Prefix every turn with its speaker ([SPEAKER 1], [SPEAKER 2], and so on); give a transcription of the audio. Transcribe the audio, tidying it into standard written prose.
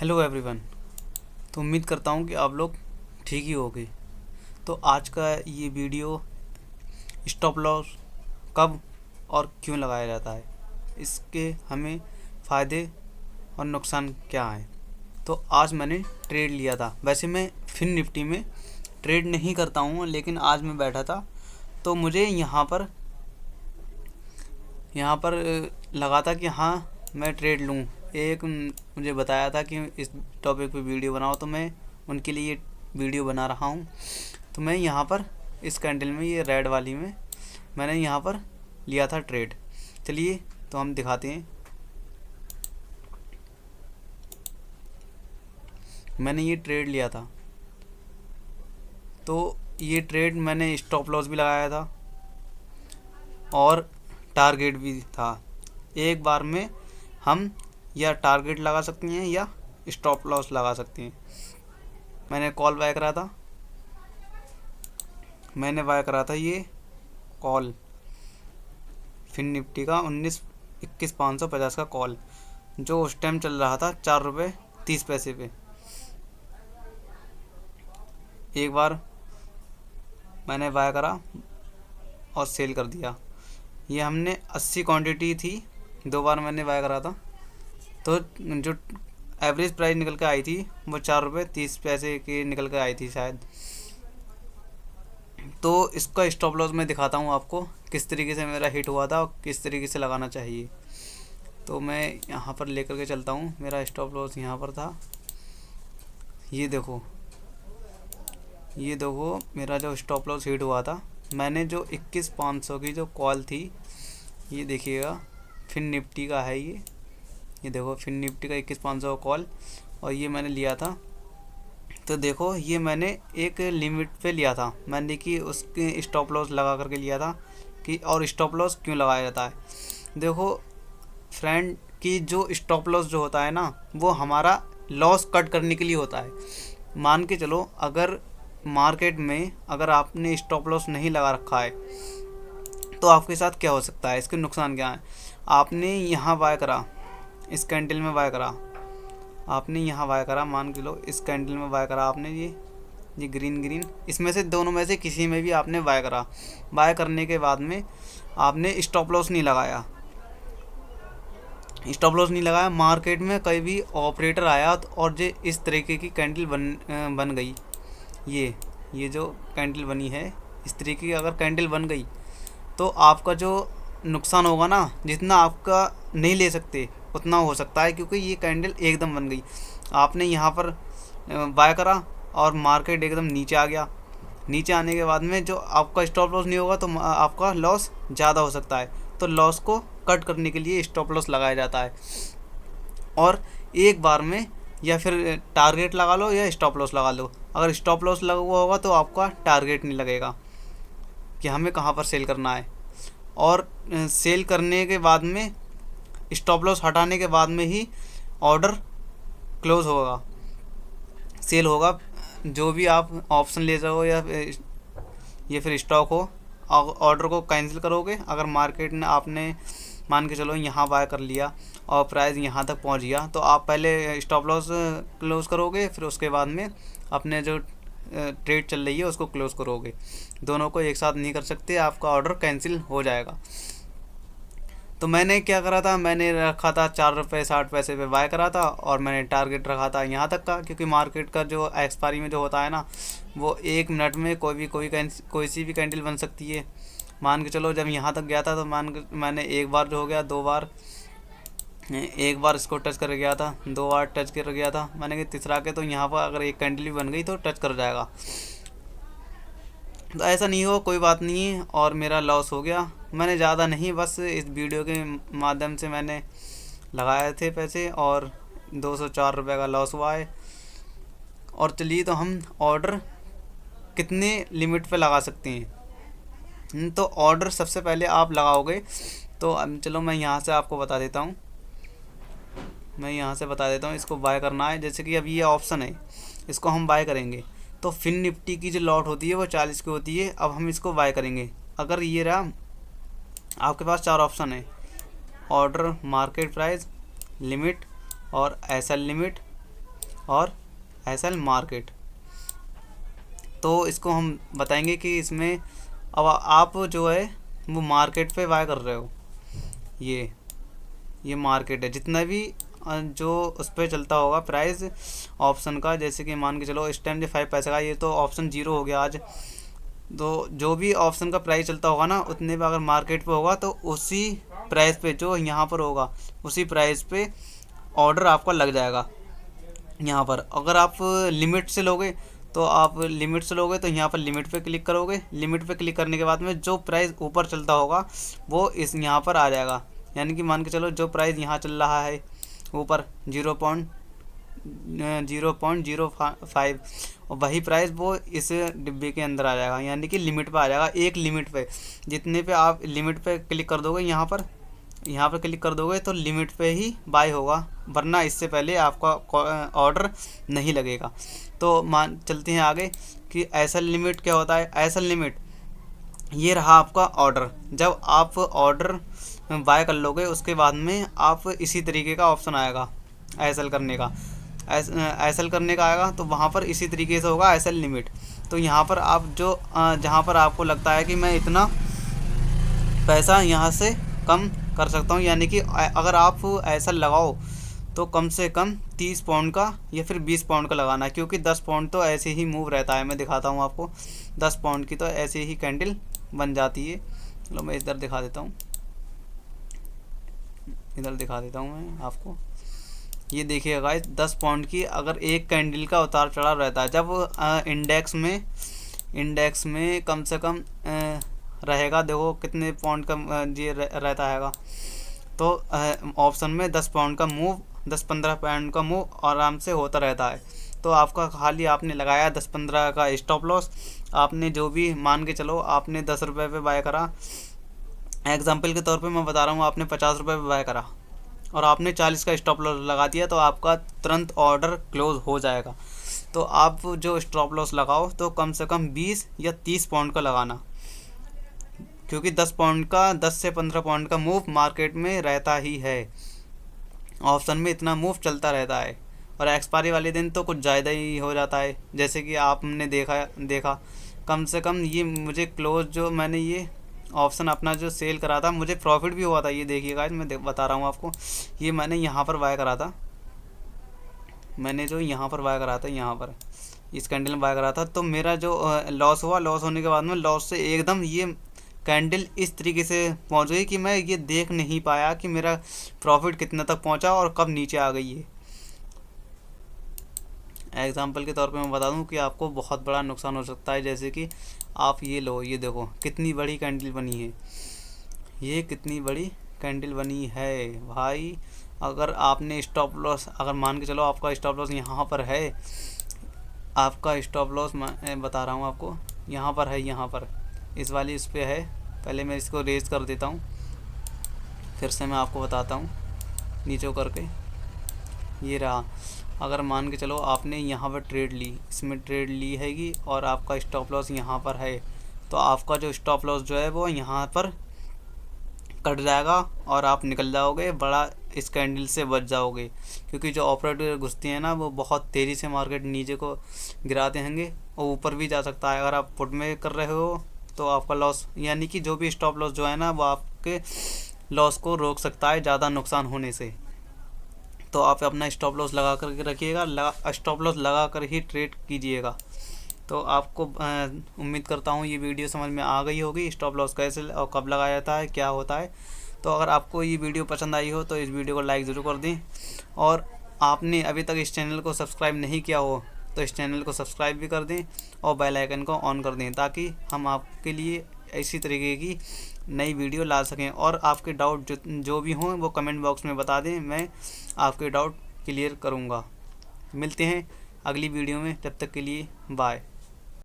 [SPEAKER 1] Hello everyone. तो उम्मीद करता हूँ कि आप लोग ठीक ही होंगे। तो आज का ये वीडियो स्टॉप लॉस कब और क्यों लगाया जाता है, इसके हमें फ़ायदे और नुकसान क्या हैं। तो आज मैंने ट्रेड लिया था। वैसे मैं फिन निफ्टी में ट्रेड नहीं करता हूँ, लेकिन आज मैं बैठा था तो मुझे यहाँ पर लगा था कि हाँ मैं ट्रेड लूँ। एक मुझे बताया था कि इस टॉपिक पे वीडियो बनाओ, तो मैं उनके लिए वीडियो बना रहा हूँ। तो मैं यहाँ पर इस कैंडल में, ये रेड वाली में, मैंने यहाँ पर लिया था ट्रेड। चलिए तो हम दिखाते हैं। मैंने ये ट्रेड लिया था, तो ये ट्रेड मैंने स्टॉप लॉस भी लगाया था और टारगेट भी था। एक बार में हम या टारगेट लगा सकते हैं या स्टॉप लॉस लगा सकते हैं। मैंने कॉल बाय करा था, ये कॉल फिन निफ्टी का 19-21-550 का कॉल, जो उस टाइम चल रहा था 4 रुपये 30 पैसे पे। एक बार मैंने बाय करा और सेल कर दिया। ये हमने 80 क्वांटिटी थी, 2 बार मैंने बाय करा था। तो जो एवरेज प्राइस निकल के आई थी वो 4 रुपये 30 पैसे की निकल के आई थी शायद। तो इसका स्टॉप लॉस मैं दिखाता हूँ आपको, किस तरीके से मेरा हिट हुआ था और किस तरीके से लगाना चाहिए। तो मैं यहाँ पर लेकर के चलता हूँ। मेरा स्टॉप लॉस यहाँ पर था। ये देखो मेरा जो स्टॉप लॉस हिट हुआ था। मैंने जो 21,500 की जो कॉल थी, ये देखिएगा फिन निफ्टी का है ये देखो फिन निफ्टी का 21,500 का कॉल, और ये मैंने लिया था। तो देखो ये मैंने एक लिमिट पे लिया था, मैंने कि उसके स्टॉप लॉस लगा करके लिया था। कि और स्टॉप लॉस क्यों लगाया जाता है, देखो फ्रेंड, कि जो स्टॉप लॉस जो होता है ना, वो हमारा लॉस कट करने के लिए होता है। मान के चलो, अगर मार्केट में अगर आपने स्टॉप लॉस नहीं लगा रखा है तो आपके साथ क्या हो सकता है, इसके नुकसान क्या है। आपने यहाँ बाय करा, इस कैंडल में बाय करा, आपने यहाँ बाय करा, मान के लो इस कैंडल में बाय करा आपने, ये ग्रीन, इसमें से दोनों में से किसी में भी आपने बाय करा। बाय करने के बाद में आपने स्टॉप लॉस नहीं लगाया, मार्केट में कहीं भी ऑपरेटर आया और जो इस तरीके की कैंडल बन गई, ये जो कैंडल बनी है, इस तरीके की अगर कैंडल बन गई, तो आपका जो नुकसान होगा ना, जितना आपका नहीं ले सकते उतना हो सकता है, क्योंकि ये कैंडल एकदम बन गई। आपने यहाँ पर बाय करा और मार्केट एकदम नीचे आ गया। नीचे आने के बाद में जो आपका स्टॉप लॉस नहीं होगा तो आपका लॉस ज़्यादा हो सकता है। तो लॉस को कट करने के लिए स्टॉप लॉस लगाया जाता है। और एक बार में या फिर टारगेट लगा लो या स्टॉप लॉस लगा लो। अगर स्टॉप लॉस लगा हुआ होगा तो आपका टारगेट नहीं लगेगा कि हमें कहाँ पर सेल करना है। और सेल करने के बाद में, स्टॉप लॉस हटाने के बाद में ही ऑर्डर क्लोज होगा, सेल होगा। जो भी आप ऑप्शन ले रहे हो या फिर स्टॉक हो, ऑर्डर को कैंसिल करोगे। अगर मार्केट ने, आपने मान के चलो यहाँ बाय कर लिया और प्राइस यहाँ तक पहुँच गया, तो आप पहले स्टॉप लॉस क्लोज़ करोगे, फिर उसके बाद में अपने जो ट्रेड चल रही है उसको क्लोज़ करोगे। दोनों को एक साथ नहीं कर सकते, आपका ऑर्डर कैंसिल हो जाएगा। तो मैंने क्या करा था, मैंने रखा था 4 रुपये 60 पैसे पे बाय करा था, और मैंने टारगेट रखा था यहाँ तक का, क्योंकि मार्केट का जो एक्सपायरी में जो होता है ना, वो 1 मिनट में कोई सी भी कैंडल बन सकती है। मान के चलो जब यहाँ तक गया था तो मैंने एक बार जो हो गया, 2 बार, एक बार इसको टच कर गया था, 2 बार टच कर गया था, मैंने कि तीसरा के तो यहाँ पर अगर एक कैंडल भी बन गई तो टच कर जाएगा। तो ऐसा नहीं हो, कोई बात नहीं है, और मेरा लॉस हो गया। मैंने ज़्यादा नहीं, बस इस वीडियो के माध्यम से मैंने लगाए थे पैसे, और 204 रुपये का लॉस हुआ है। और चलिए तो हम ऑर्डर कितने लिमिट पे लगा सकते हैं। तो ऑर्डर सबसे पहले आप लगाओगे, तो अब चलो मैं यहाँ से आपको बता देता हूँ। इसको बाय करना है। जैसे कि अभी ये ऑप्शन है, इसको हम बाय करेंगे, तो फिन निफ्टी की जो लॉट होती है वो 40 की होती है। अब हम इसको बाय करेंगे। अगर ये रहा, आपके पास 4 ऑप्शन है, ऑर्डर, मार्केट प्राइस, लिमिट और एसएल लिमिट, और SL मार्केट। तो इसको हम बताएंगे कि इसमें अब आप जो है वो मार्केट पे बाय कर रहे हो, ये मार्केट है, जितना भी जो उस पर चलता होगा प्राइस ऑप्शन का, जैसे कि मान के चलो इस टाइम जो 5 पैसे का, ये तो ऑप्शन 0 हो गया आज, तो जो भी ऑप्शन का प्राइस चलता होगा ना उतने पे अगर मार्केट पे होगा तो उसी प्राइस पे जो यहाँ पर होगा उसी प्राइस पे ऑर्डर आपका लग जाएगा। यहाँ पर अगर आप लिमिट से लोगे तो यहाँ पर लिमिट पे क्लिक करोगे। लिमिट पे क्लिक करने के बाद में जो प्राइस ऊपर चलता होगा वो इस यहाँ पर आ जाएगा। यानी कि मान के चलो जो प्राइस यहाँ चल रहा है ऊपर 0.05 और वही प्राइस वो इस डिब्बे के अंदर आ जाएगा, यानी कि लिमिट पे आ जाएगा। एक लिमिट पे जितने पे आप लिमिट पे क्लिक कर दोगे, यहाँ पर क्लिक कर दोगे तो लिमिट पे ही बाय होगा, वरना इससे पहले आपका ऑर्डर नहीं लगेगा। तो मान चलते हैं आगे कि एसएल लिमिट क्या होता है। एसएल लिमिट ये रहा आपका ऑर्डर। जब आप ऑर्डर बाय कर लोगे उसके बाद में आप इसी तरीके का ऑप्शन आएगा एसएल करने का, एसएल करने का आएगा, तो वहाँ पर इसी तरीके से होगा एसएल लिमिट। तो यहाँ पर आप जो जहाँ पर आपको लगता है कि मैं इतना पैसा यहाँ से कम कर सकता हूँ, यानी कि अगर आप ऐसा लगाओ तो कम से कम 30 पाउंड का या फिर 20 पाउंड का लगाना है, क्योंकि 10 पाउंड तो ऐसे ही मूव रहता है। मैं दिखाता हूँ आपको, 10 पाउंड की तो ऐसे ही कैंडल बन जाती है। चलो मैं इधर दिखा देता हूँ, मैं आपको। ये देखिएगा गाइस, 10 पाउंड की अगर एक कैंडल का उतार चढ़ाव रहता है, जब इंडेक्स में कम से कम रहेगा, देखो कितने पाउंड का ये रहता हैगा, तो ऑप्शन में 10 पाउंड का मूव, 10-15 पाउंड का मूव आराम से होता रहता है। तो आपका खाली आपने लगाया 10-15 का स्टॉप लॉस, आपने जो भी मान के चलो आपने 10 रुपये पे बाय करा, एग्जाम्पल के तौर पे मैं बता रहा हूँ, आपने 50 रुपये पे बाय करा और आपने 40 का स्टॉप लॉस लगा दिया, तो आपका तुरंत ऑर्डर क्लोज हो जाएगा। तो आप जो स्टॉप लॉस लगाओ तो कम से कम 20 या 30 पाउंड का लगाना, क्योंकि 10 से 15 पाउंड का मूव मार्केट में रहता ही है। ऑप्शन में इतना मूव चलता रहता है और एक्सपायरी वाले दिन तो कुछ ज़्यादा ही हो जाता है। जैसे कि आपने देखा कम से कम ये मुझे क्लोज, जो मैंने ये ऑप्शन अपना जो सेल करा था, मुझे प्रॉफिट भी हुआ था। ये देखिएगा, मैं बता रहा हूँ आपको, ये मैंने यहाँ पर बाय करा था, यहाँ पर इस कैंडल में बाय करा था। तो मेरा जो लॉस हुआ, लॉस होने के बाद में लॉस से एकदम ये कैंडल इस तरीके से पहुंच गई कि मैं ये देख नहीं पाया कि मेरा प्रॉफिट कितना तक पहुंचा और कब नीचे आ गई है। एग्जाम्पल के तौर पे मैं बता दूं कि आपको बहुत बड़ा नुकसान हो सकता है। जैसे कि आप ये लो, ये देखो कितनी बड़ी कैंडल बनी है, ये कितनी बड़ी कैंडल बनी है भाई। अगर आपने स्टॉप लॉस, अगर मान के चलो आपका स्टॉप लॉस यहाँ पर है, आपका स्टॉप लॉस मैं बता रहा हूँ आपको, यहाँ पर है, यहाँ पर इस वाली इस पे है। पहले मैं इसको रेज कर देता हूँ, फिर से मैं आपको बताता हूँ नीचे करके। ये रहा, अगर मान के चलो आपने यहाँ पर ट्रेड ली, इसमें ट्रेड ली हैगी और आपका स्टॉप लॉस यहाँ पर है, तो आपका जो स्टॉप लॉस जो है वो यहाँ पर कट जाएगा और आप निकल जाओगे, बड़ा इस कैंडल से बच जाओगे। क्योंकि जो ऑपरेटर घुसती हैं ना, वो बहुत तेज़ी से मार्केट नीचे को गिराते हैंगे और ऊपर भी जा सकता है। अगर आप पुट में कर रहे हो तो आपका लॉस, यानी कि जो भी स्टॉप लॉस जो है ना, वो आपके लॉस को रोक सकता है ज़्यादा नुकसान होने से। तो आप अपना स्टॉप लॉस लगा कर रखिएगा, स्टॉप लॉस लगा कर ही ट्रेड कीजिएगा। तो आपको उम्मीद करता हूँ ये वीडियो समझ में आ गई होगी, स्टॉप लॉस कैसे और कब लगाया जाता है, क्या होता है। तो अगर आपको ये वीडियो पसंद आई हो तो इस वीडियो को लाइक ज़रूर कर दें, और आपने अभी तक इस चैनल को सब्सक्राइब नहीं किया हो तो इस चैनल को सब्सक्राइब भी कर दें और बेल आइकन को ऑन कर दें, ताकि हम आपके लिए इसी तरीके की नई वीडियो ला सकें। और आपके डाउट जो भी हों वो कमेंट बॉक्स में बता दें, मैं आपके डाउट क्लियर करूँगा। मिलते हैं अगली वीडियो में, तब तक के लिए बाय।